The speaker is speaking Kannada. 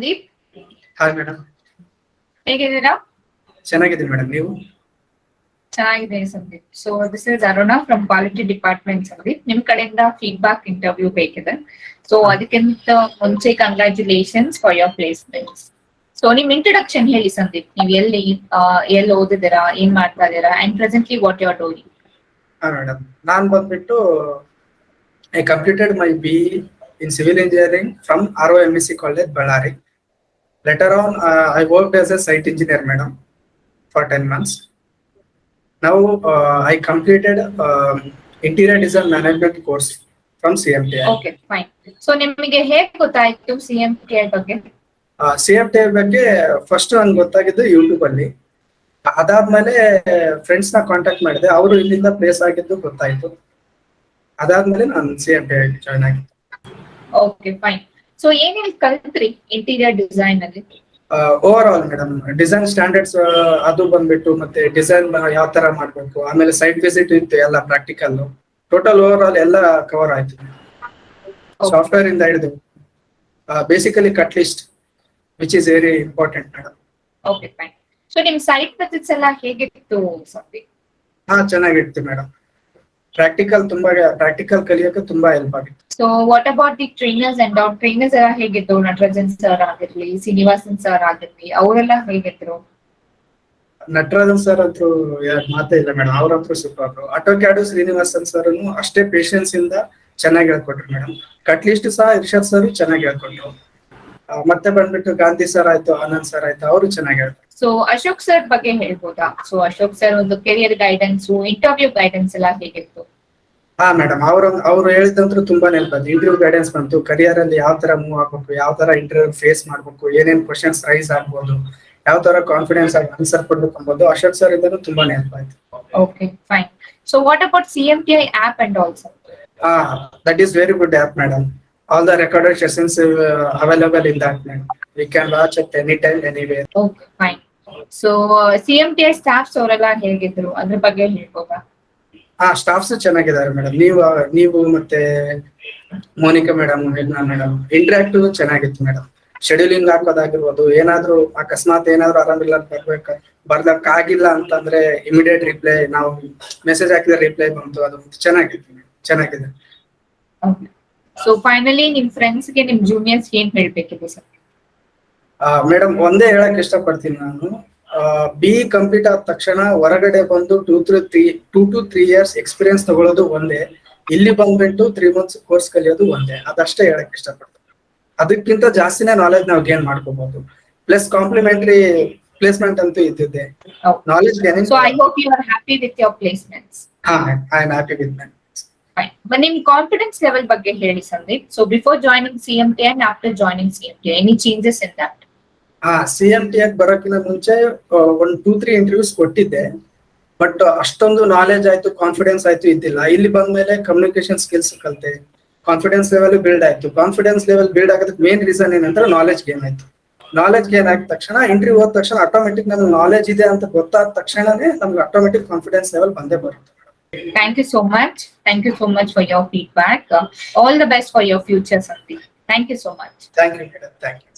Sandeep. Hi madam. ಹೇಗಿದ್ದೀರಾ? ಚೆನ್ನಾಗಿದ್ದೀನಿ ಮೇಡಮ್, ನೀವು? ಚೆನ್ನಾಗಿದೆ Sandeep. So this is Aruna from quality department Sandeep. ನಿಮ್ ಕಡೆಯಿಂದ ಫೀಡ್ಬ್ಯಾಕ್ ಇಂಟರ್ವ್ಯೂ ಬೇಕಿದೆ. ಸೊ ಅದಕ್ಕಿಂತ ಮುಂಚೆ congratulations for your placements. So ನಿಮ್ ಇಂಟ್ರೊಡಕ್ಷನ್ ಹೇಳಿ ಸಂದೀಪ್. ನೀವು ಎಲ್ಲಿ ಓದಿದ್ದೀರಾ, ಏನ್ ಮಾಡ್ತಾ ಇದ್ದೀರಾ, and presently what you are doing? ಹಾ ಮೇಡಮ್, ನಾನು ಬಂದ್ಬಿಟ್ಟು I completed my BE in civil engineering from ROMC College, Bellary. Later on, I worked as a site engineer, madam, for 10 months. Now, I completed interior design management course from CMTI. Okay fine. So ನಿಮಗೆ ಹೇಗೆ ಗೊತ್ತಾಯ್ತು CMTI ಬಗ್ಗೆ? CMTI ಬಗ್ಗೆ ಫಸ್ಟ್ ನಂಗೆ ಗೊತ್ತಾಗಿದ್ದು ಯೂಟ್ಯೂಬ್ ಅಲ್ಲಿ. ಅದಾದ್ಮೇಲೆ ಫ್ರೆಂಡ್ಸ್ ನ ಕಾಂಟ್ಯಾಕ್ಟ್ ಮಾಡಿದೆ, ಅವರು ಇಲ್ಲಿಂದ ಪ್ಲೇಸ್ ಆಗಿದ್ದು ಗೊತ್ತಾಯ್ತು. ಅದಾದ್ಮೇಲೆ ನಾನು CMTI ಜಾಯ್ನ್ ಆಗಿದ್ದೆ. Okay fine. ಸೊ ಏನೇನು ಕಲ್ತ್ರಿ ಇಂಟೀರಿಯರ್ ಡಿಸೈನ್ ಅಲ್ಲಿ? Over all madam, design standards ಅದು ಬಂದ್ಬಿಟ್ಟು, ಮತ್ತೆ ಡಿಸೈನ್ ಯಾವ ತರ ಮಾಡ್ಬೇಕು, ಆಮೇಲೆ ಸೈಟ್ ವಿಸಿಟ್ ಇತ್ತು ಎಲ್ಲ ಪ್ರಾಕ್ಟಿಕಲ್. ಟೋಟಲ್ ಓವರ್ ಆಲ್ ಎಲ್ಲ ಕವರ್ ಆಯ್ತು. ಸಾಫ್ಟ್ವೇರ್ ಇಂದ ಹಿಡಿದು basically cut list which is very important madam. Okay fine. So ನಿಮ್ ಸೈಟ್ ವಿಸಿಟ್ಸ್ ಎಲ್ಲ ಹೇಗಿತ್ತು ಸಂದೀಪ್? ಚೆನ್ನಾಗಿತ್ತು ಮೇಡಮ್. ಪ್ರಾಕ್ಟಿಕಲ್ ಕಲಿಯೋಕೆ ತುಂಬಾ ಹೆಲ್ಪ್ ಆಗಿತ್ತು. So what about the trainers and out trainers ಎಲ್ಲ ಹೇಗಿತ್ತು? ನಟರಾಜನ್ ಸರ್ ಆಗಿರ್ಲಿ, ಶ್ರೀನಿವಾಸನ್ ಸರ್ ಆಗಿರ್ಲಿ, ಅವರೆಲ್ಲ ಹೇಗಿದ್ರು? ನಟರಾಜನ್ ಸರ್ ಅಂತೂ ಮಾತೇ ಇಲ್ಲ ಮೇಡಮ್, ಅವ್ರಂತೂ ಸೂಪರ್. ಆಟೋಕ್ಯಾಡು ಶ್ರೀನಿವಾಸನ್ ಸರ್ ಅಷ್ಟೇ ಪೇಷನ್ಸ್ ಇಂದ ಚೆನ್ನಾಗಿ ಹೇಳ್ಕೊಟ್ರು ಮೇಡಮ್. ಕಟ್ ಲಿಸ್ಟ್ ಸಹ ಇರ್ಷದ್ ಸರ್ ಚೆನ್ನಾಗಿ ಹೇಳ್ಕೊಟ್ರು. ಮತ್ತೆ ಬಂದ್ಬಿಟ್ಟು ಗಾಂಧಿ ಸರ್ ಆಯ್ತು, ಆನಂದ್ ಸರ್ ಆಯ್ತು, ಅವರು ಚೆನ್ನಾಗಿ ಹೇಳ್ತಾರೆ. ಸೊ ಅಶೋಕ್ ಸರ್ ಬಗ್ಗೆ ಹೇಳ್ಬೋದಾ? ಸೊ ಅಶೋಕ್ ಸರ್ ಒಂದು ಕೆರಿಯರ್ ಗೈಡೆನ್ಸ್, ಇಂಟರ್ವ್ಯೂ ಗೈಡೆನ್ಸ್ ಎಲ್ಲ ಹೇಗಿತ್ತು? ಮೇಡಮ್, ಅವ್ರು ಹೇಳಿದಂತೂ ತುಂಬಾ ನೆನಪು. ಇಂಟರ್ವ್ಯೂ ಗೈಡೆನ್ಸ್ ಬಂತು, ಕರಿಯರ್ ಅಲ್ಲಿ ಯಾವ ತರ ಮೂವ್ ಆಗ್ಬೇಕು, ಯಾವ ತರ ಇಂಟರ್ವ್ಯೂ ಫೇಸ್ ಮಾಡ್ಬೇಕು, ಏನೇನ್ ಕ್ವಶನ್ಸ್ ರೈಸ್ ಆಗ್ಬೋದು, ಯಾವ ತರ ಕಾನ್ಫಿಡೆನ್ಸ್ ಆಗಿ ಆನ್ಸರ್ ಕೊಡ್ಬೇಕು ಅಂಬೋದು ಅಶೋಕ್ ಸರ್ ಇಂದನೂ ತುಂಬಾ ನೆನಪಾಯ್ತು. Okay fine. So what about CMTI app and also? That is very good app madam. All the recorded sessions available in that, madam. We can watch at any time, anywhere. Okay, fine. So CMTI staffs ಅವರೆಲ್ಲ ಹೇಗಿದ್ರು, ಅದ್ರ ಬಗ್ಗೆ ಹೇಳ್ಬೋದಾ? ಸ್ಟಾಫ್ಸ್ ಚೆನ್ನಾಗಿದ್ದಾರೆ ಮೇಡಮ್. ನೀವು ಮತ್ತೆ ಮೋನಿಕಾ ಮೇಡಮ್, ಮೇಘನಾ ಮೇಡಮ್, ಇಂಟ್ರಾಕ್ಟಿವ್ ಚೆನ್ನಾಗಿತ್ತು ಮೇಡಮ್. ಶೆಡ್ಯೂಲಿಂಗ್ ಹಾಕೋದಾಗಿರ್ಬೋದು, ಏನಾದ್ರು ಅಕಸ್ಮಾತ್ ಏನಾದ್ರು ಆರಾಮಿಲ್ಲ ಬರ್ಲಕ್ ಆಗಿಲ್ಲ ಅಂತಂದ್ರೆ ಇಮಿಡಿಯೇಟ್ ರಿಪ್ಲೈ, ನಾವು ಮೆಸೇಜ್ ಹಾಕಿದ್ರೆ ರಿಪ್ಲೈ ಬಂತು, ಅದು ಚೆನ್ನಾಗಿದೆ. ಸೊ ಫೈನಲಿ ನಿಮ್ ಫ್ರೆಂಡ್ಸ್ ಗೆ, ನಿಮ್ ಜೂನಿಯರ್ಸ್ ಏನ್ ಹೇಳ್ಬೇಕಿದೆ ಸರ್? ಮೇಡಮ್, ಒಂದೇ ಹೇಳಕ್ ಇಷ್ಟಪಡ್ತೀನಿ ನಾನು. BE ಕಂಪ್ಲೀಟ್ ಆದ ತಕ್ಷಣ ಹೊರಗಡೆ ಬಂದು 2 to 3 years ಎಕ್ಸ್ಪೀರಿಯನ್ಸ್ ತಗೊಳ್ಳೋದು ಒಂದೇ, ಇಲ್ಲಿ ಬಂದ್ಬಿಟ್ಟು 3 months ಕೋರ್ಸ್ ಕಲಿಯೋದು ಒಂದೇ. ಅದಷ್ಟೇ ಹೇಳಕ್ ಇಷ್ಟಪಡ್ತೀನಿ. ಅದಕ್ಕಿಂತ ಜಾಸ್ತಿನೇ ನಾಲೆಜ್ ನಾವು ಗೇನ್ ಮಾಡ್ಕೋಬಹುದು. ಪ್ಲಸ್ ಕಾಂಪ್ಲಿಮೆಂಟರಿ ಪ್ಲೇಸ್ಮೆಂಟ್ ಅಂತೂ ಇದ್ದಿದೆ. Knowledge gaining. So I hope you are happy with your placements. I am happy with my. ನಿಮ್ ಕಾನ್ಫಿಡೆನ್ಸ್ ಲೆವೆಲ್ ಬಗ್ಗೆ ಹೇಳಿ Sandeep. So before joining CMTI and after joining CMTI, any changes in that? CMTI ಬರೋಕ್ಕಿಂತ ಮುಂಚೆ ಒಂದು 2-3 ಇಂಟರ್ವ್ಯೂಸ್ ಕೊಟ್ಟಿದ್ದೆ, ಬಟ್ ಅಷ್ಟೊಂದು ನಾಲೆಜ್ ಆಯ್ತು, ಕಾನ್ಫಿಡೆನ್ಸ್ ಆಯ್ತು ಇದ್ದಿಲ್ಲ. ಇಲ್ಲಿ ಬಂದ್ಮೇಲೆ ಕಮ್ಯುನಿಕೇಶನ್ ಸ್ಕಿಲ್ಸ್ ಕಲಿತೆ, ಕಾನ್ಫಿಡೆನ್ಸ್ ಲೆವೆಲ್ ಬಿಲ್ಡ್ ಆಯ್ತು. ಕಾನ್ಫಿಡೆನ್ಸ್ ಲೆವೆಲ್ ಬಿಲ್ಡ್ ಆಗೋದಕ್ಕೆ ಮೇನ್ ರೀಸನ್ ಏನಂದ್ರೆ ನಾಲೆಜ್ ಗೇನ್ ಆಯ್ತು. ನಾಲೆಜ್ ಗೇನ್ ಆಗಿದ ತಕ್ಷಣ, ಇಂಟರ್ವ್ಯೂ ಹೋದ ತಕ್ಷಣ ಆಟೋಮೆಟಿಕ್ ನಮ್ಗೆ ನಾಲೆಜ್ ಇದೆ ಅಂತ ಗೊತ್ತಾದ ತಕ್ಷಣನೇ ನಮ್ಗೆ ಆಟೋಮೆಟಿಕ್ ಕಾನ್ಫಿಡೆನ್ಸ್ ಲೆವೆಲ್ ಬಂದೇ ಬರುತ್ತೆ. Thank you so much. Thank you so much for your feedback. All the best for your future, Sandeep. Thank you so much. Thank you, madam. Thank you.